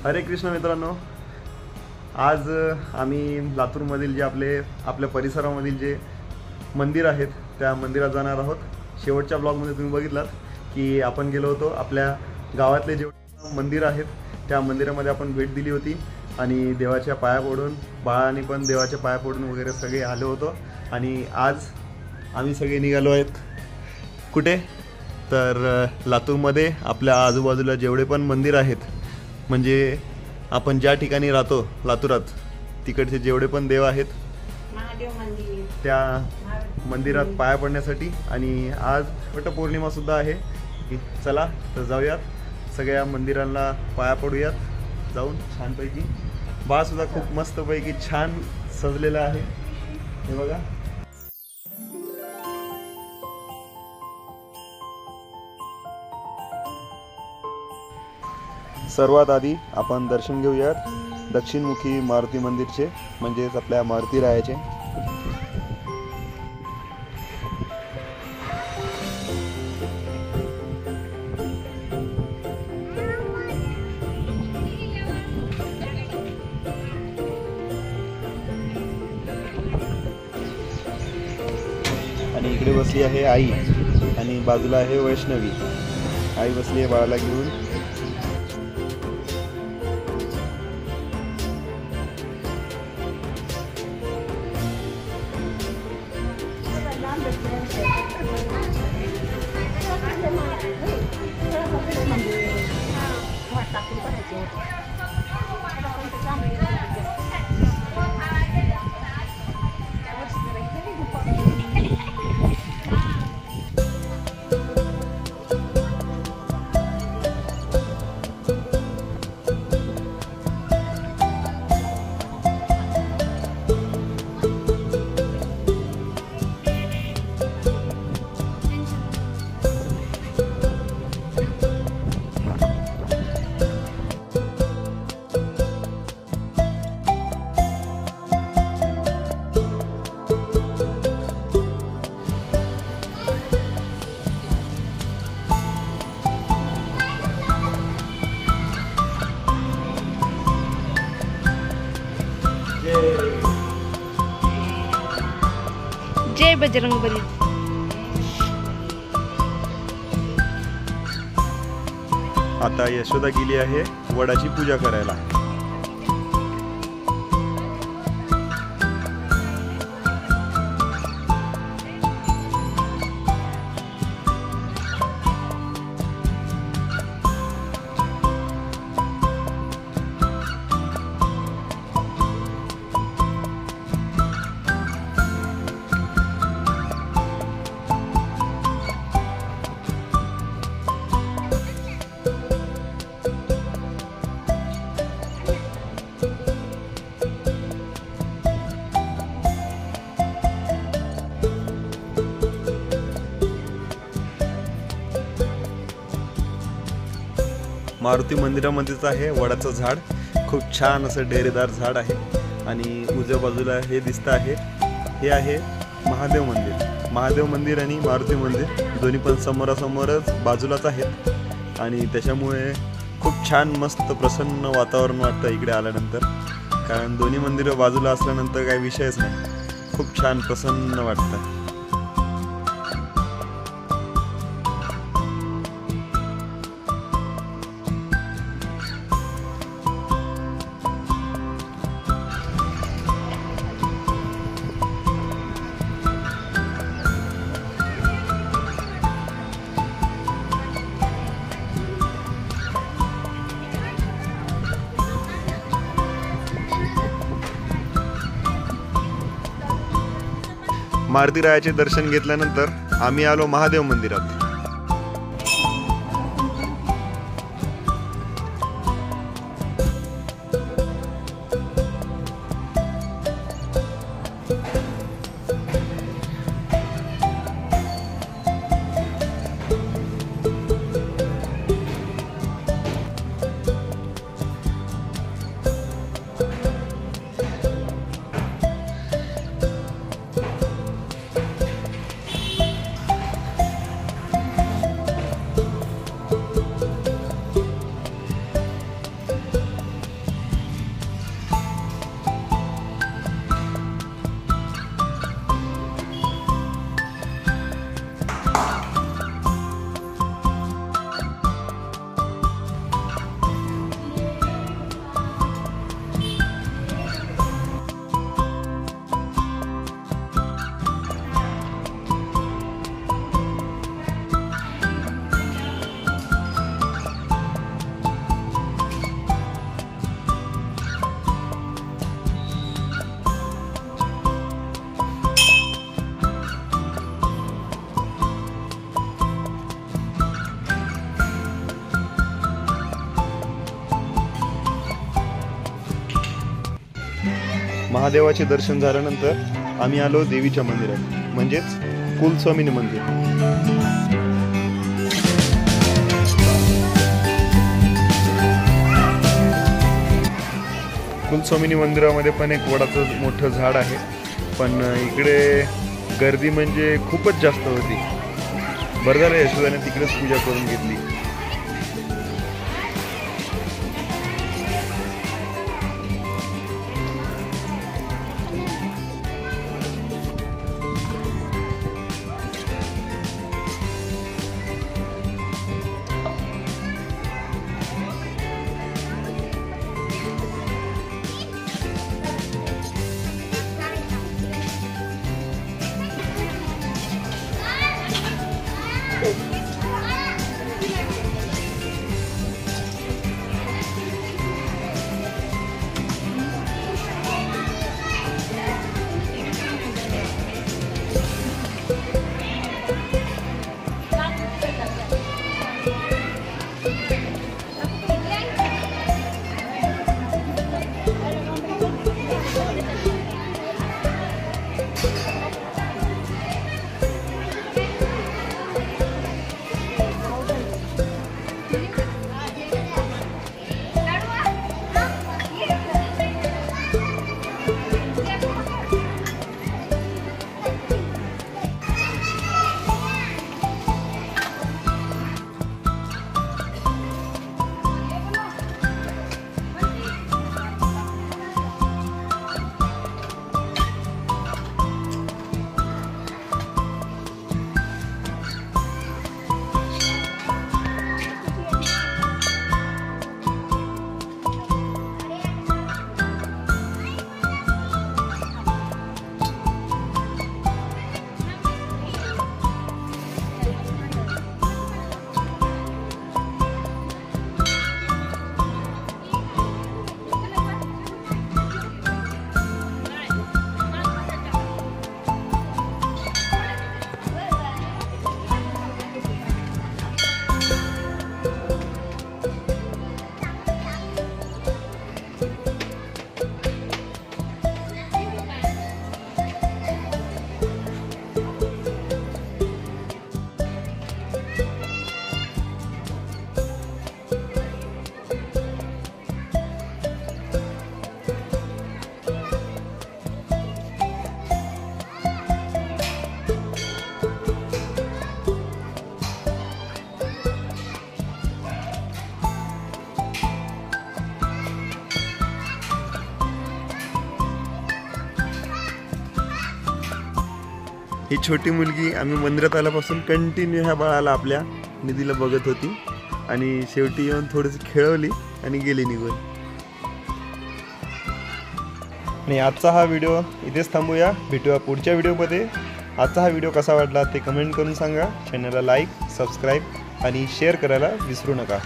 हरे कृष्ण मित्रांनो, आज आम्ही लातूरमधील जे आपल्या परिसरामधील जे मंदिर आहेत त्या मंदिरात जाणार आहोत। शेवटच्या ब्लॉगमध्ये तुम्ही बघितलात की आपण गेलो होतो, आपल्या गावातले जे मंदिर आहेत त्या मंदिरामध्ये आपण भेट दिली होती आणि देवाच्या पाया पडून, बाळाने पण देवाच्या पाया पडून वगैरे सगळे आलो होतो। आणि आज आम्ही सगळे निघालो आहेत कुठे तर लातूरमध्ये आपल्या आजूबाजूला जेवढे पण मंदिर आहेत, म्हणजे आपण ज्या ठिकाणी राहतो लातूरात, तिकडचे जेवढे पण देव आहेत महादेव मंदिर, त्या मंदिरात पाया पडण्यासाठी। आणि आज वटपौर्णिमा सुद्धा आहे। चला तर जाऊयात, सगळ्या मंदिरांना पाया पडूयात जाऊन छानपैकी। बाळ सुद्धा खूप मस्तपैकी छान सजलेला आहे, हे बघा। सर्वात आधी आपण दर्शन घेऊयात दक्षिणमुखी मारुती मंदिरचे, म्हणजेच आपल्या मारुती रायाचे। आणि इकडे बसली आहे आई आणि बाजूला आहे वैष्णवी। आई बसली आहे बाळाला घेऊन। जय बजरंगबली। आता यशोदा गेली आहे वडाची पूजा करायला। मारुती मंदिरामध्येच आहे वडाचं झाड, खूप छान असं डेरेदार झाड आहे। आणि उजव्या बाजूला हे दिसतं आहे, हे आहे महादेव मंदिर। महादेव मंदिर आणि मारुती मंदिर दोन्ही पण समोरासमोरच बाजूलाच आहेत आणि त्याच्यामुळे खूप छान मस्त प्रसन्न वातावरण वाटतं इकडे आल्यानंतर, कारण दोन्ही मंदिरं बाजूला असल्यानंतर काही विषयच नाही, खूप छान प्रसन्न वाटतं। मारुती रायाचे दर्शन घेतल्यानंतर आम्ही आलो महादेव मंदिरात। महादेवाचे दर्शन झाल्यानंतर आम्ही आलो देवीच्या मंदिरात, म्हणजेच कुलस्वामिनी मंदिर. कुलस्वामिनी मंदिरामध्ये पण एक वडाचं मोठं झाड आहे, पण इकडे गर्दी म्हणजे खूपच जास्त होती. बरं झालं यशोदाने तिकडेच पूजा करून घेतली. ही छोटी मुलगी आम्ही मंदिरात आल्यापासून कंटिन्यू ह्या बाळाला आपल्या निधीला बघत होती आणि शेवटी येऊन थोडीशी खेळवली आणि गेली निघून. आणि आजचा हा व्हिडिओ इथेच थांबूया. भेटूया पुढच्या व्हिडिओमध्ये. आजचा हा व्हिडिओ कसा वाटला ते कमेंट करून सांगा. चॅनलला लाईक, सबस्क्राईब आणि शेअर करायला विसरू नका.